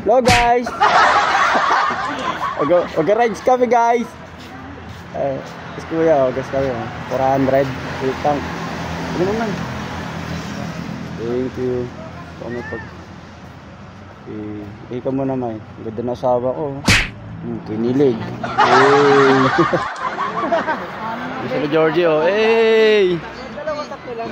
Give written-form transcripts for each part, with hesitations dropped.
Hello guys. Mag-rides kami guys. Guys kuya, gas kami. 400. Wait lang. Ano naman? Thank you. Ano pag... Ikaw mo naman. Ganda na asawa ko. Kinilig. Hey. Gusto na Georgie oh. Hey.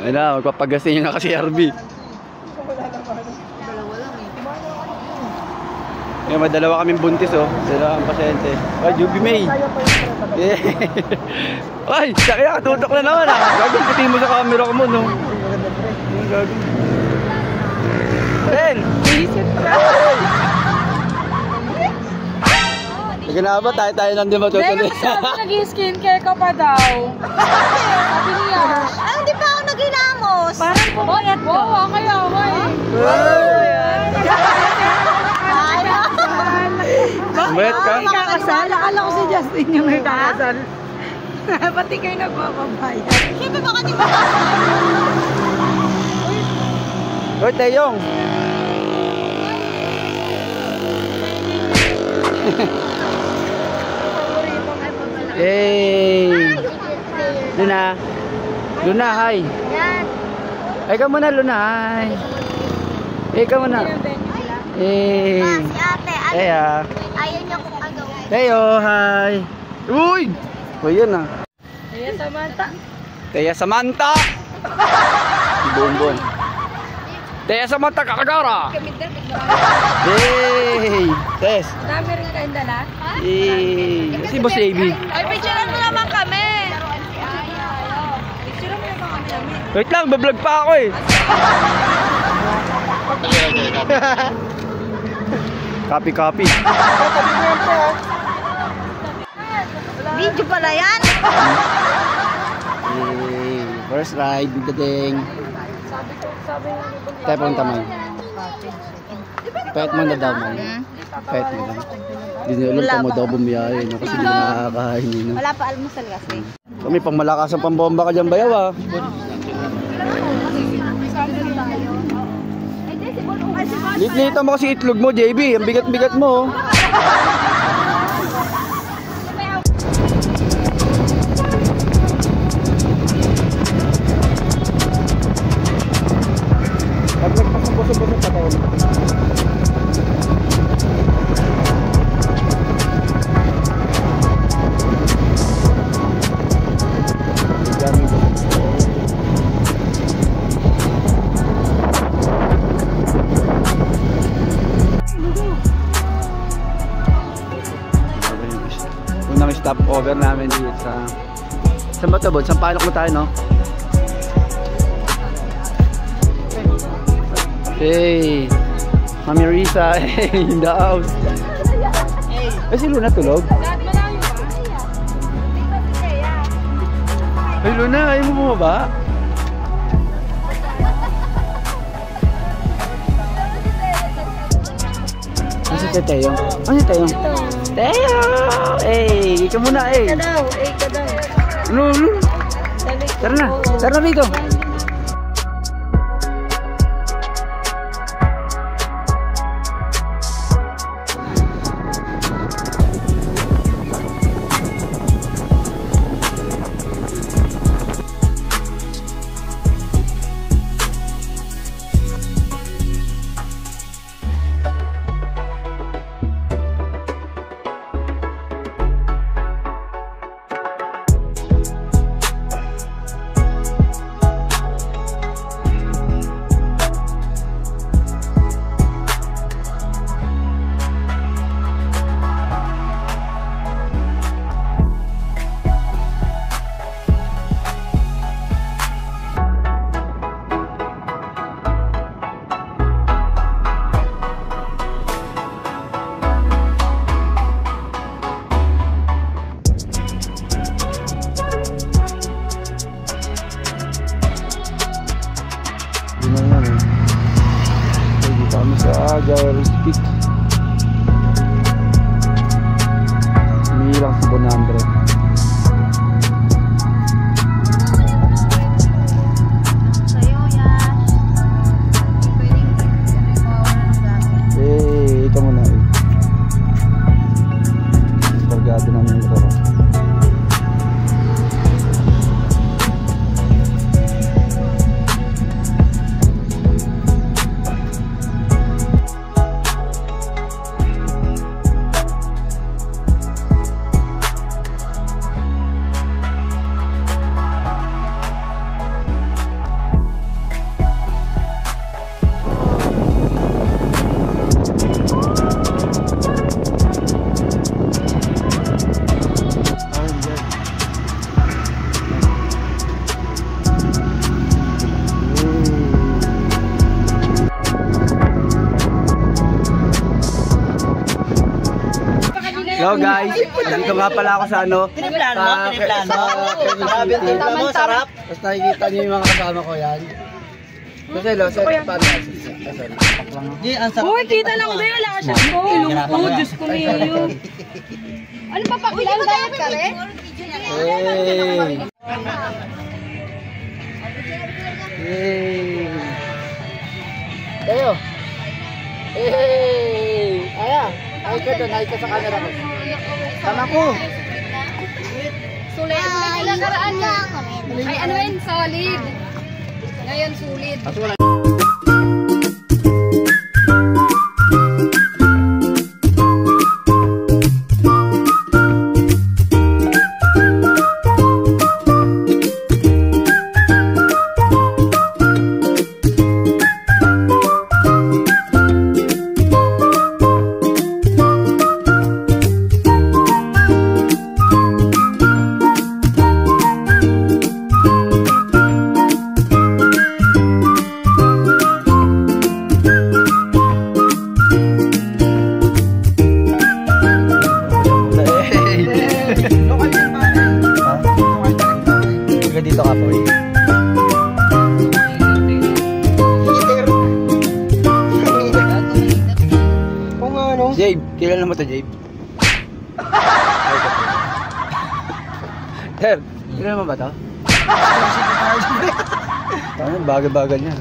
Ayun na, magpapagasin niya na kasi RB. May madalawa kaming buntis oh. Dalawa ang pasyente. Ay, Juby May. Ay, kaya katutok na naman ah. Gagawin puti mo sa camera ko mo no. Gagawin. Ben! Sige na ba? Tayo nandun matutuloy. Nag-skincare ka pa daw. Sabi niya. Ay, hindi pa ako nag-inamos. Parang pumayat ka. Oo, kaya ako eh. Pumayat ka? Kakasal. Akala ko si Justin yung nagkakasal. Pati kayo nagpapabayad. Siyempre baka di ba? Hoy, Teyong! Hey! Luna! Luna, hi! Yan. Ay ka muna, Luna, hi! Ay ka muna! Hey! Si ate. Teya! Ayaw niya kung ano. Teyo, hi! Uy! O yun ah! Teya Samantha! Teya Samantha! Bumbon! Teya Samantha Kakagara! Hey! Tess! Dami rin kayong dala? Hey! Si Boss AB! Ay, picturean mo naman kami! Picturean mo naman kami. Wait lang, bablog pa ako eh! Copy. Video pala yan. Hey! First ride, dadeng! Tayo pong tamay. Pet mo na daw man. Pet mo lang. Hindi nyo alam pa mo daw bumiyahe no? Kasi hindi na nakakain. Wala pa almusal kasi. Kami pang malakas ang pambomba ka dyan bayaw ah. Lit-litan mo kasi itlog mo JB. Ang bigat-bigat mo. Pag nagpasang-busog-busog pa tayo. Unang stop over namin dito sa Batabod. Sa Panok mo tayo no? Hey, Mami Risa, hey, in the house. Ay, si Luna tulog? Ay, Luna, ayaw mo bumaba? Ano si Teteyong? Ano si Teteyong? Teteyong! Hey, ikaw muna eh. Ika daw. Lulu. Tara na rito. Agile Peak. Sumilang sa 100. Sa'yo yan. Pwedeng mawala ng gamit. Eh, ito muna. Yo guys, dito nga pala ako sa ano. Tiniplano mo? Sabi mo, sarap. Tapos nakikita niyo yung mga kasama ko yan. Kasi lo, sa paano? Di, ang sarap. Uy, kita lang ba wala ka siya. Ilong ko, Diyos ko niyo. Ano pa pakilan? Diet ka rin? Hey! Hey! Tayo! Hey! Aya! Ay ka doon, ay ka sa camera ko. Tama ko! Sulit. May nakaraan na. Ay, ano yun? Solid. Ngayon, sulit. Dito ka po. Kung ano? Jabe, kilala mo to Jabe? Ter, kilala mo ba to? Ano, bagal-bagal niya.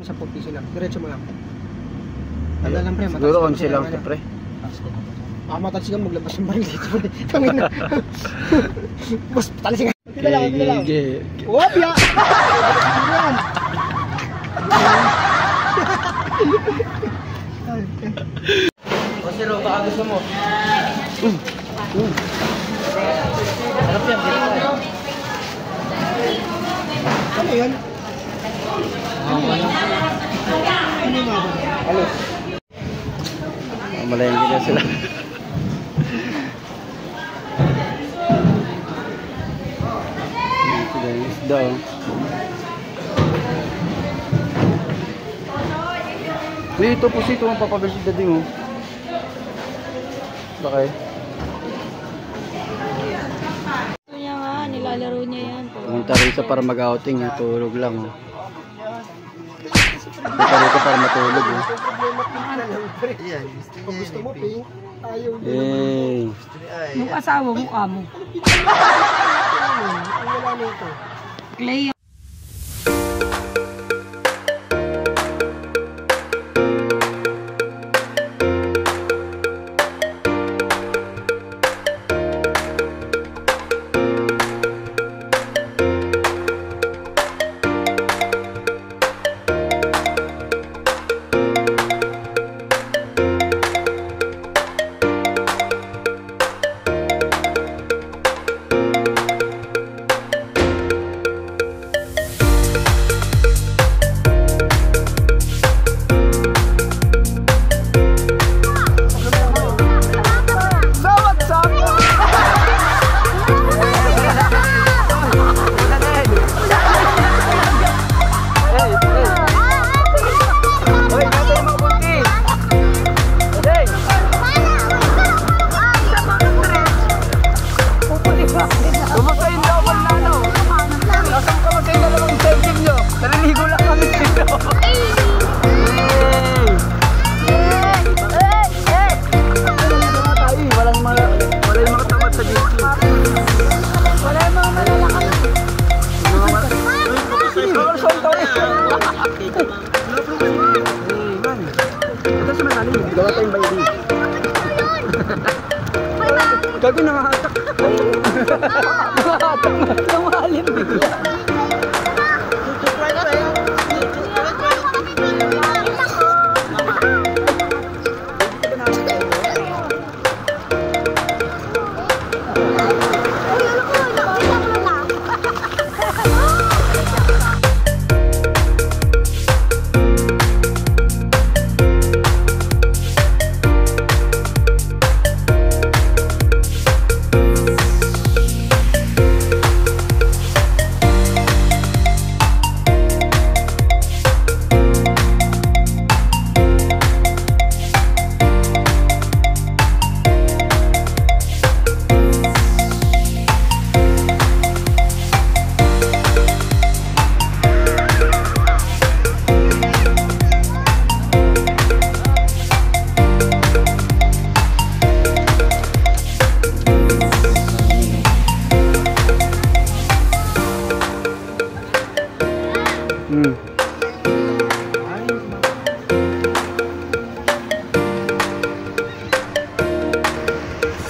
Sa piso lang. Diretso mo lang. Ano lang pre? Siguro 11 lang to pre. Matalsik ka maglabas ng baril dito pre. Tangina. Boss, talsik ka. Dito lang. Wap ya! Kasi Ro, baka gusto mo. Harap yan, dito tayo. Ano yun? Ano? Malayan kita sila. Isda oh. Dito po sito ang papabersida din oh. Bakit? Ito niya nga, nilalaro niya yan. Pumunta rito para mag-outing, tulog lang oh. Punta rito para matulog oh. Kung gusto mo, pink. Ayaw mo. Yay! Yung asawa mo, kamo. Wala nito. Clay. Gawa tayong baby. Gago nangahatak. Nangahatak. Nangahalim bigla.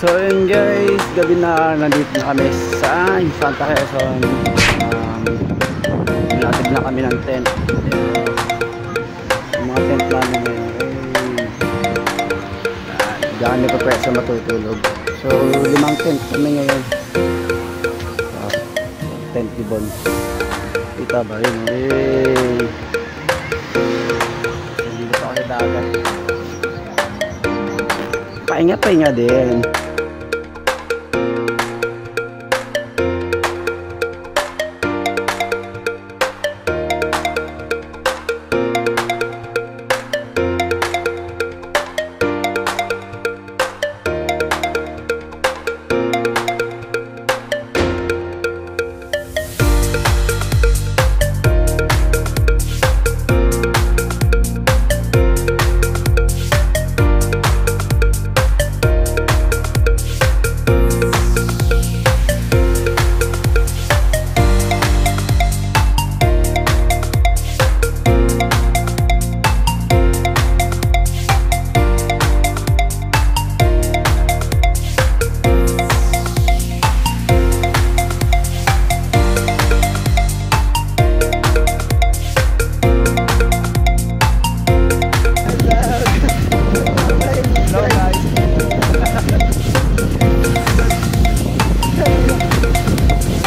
So yun guys, gabi na, nandito na kami sa Infanta Quezon. Natig na kami ng tent. Yung mga tent namin ngayon diyan kami pa pwesa matutulog. So 5 tent kami ngayon. Tent Dibon. Kita ba yun? Hindi pa ako sa dagat. Pahinga din.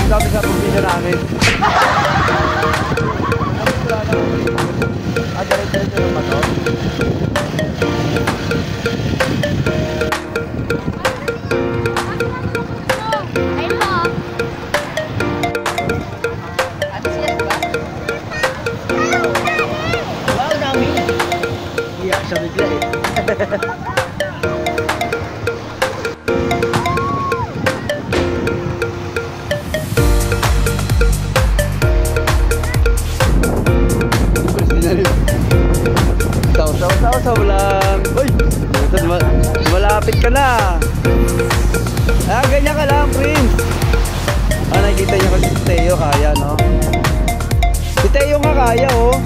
Sabi sa pamilya namin. Diretso naman to. Ayun po. Wow, dami. Iyak siya bigla eh. Saw lang. Uy! Malapit ka na. Ganyan ka lang, Prince. Nakikita niyo kasi si Teo kaya, no? Si Teo nga kaya, oh.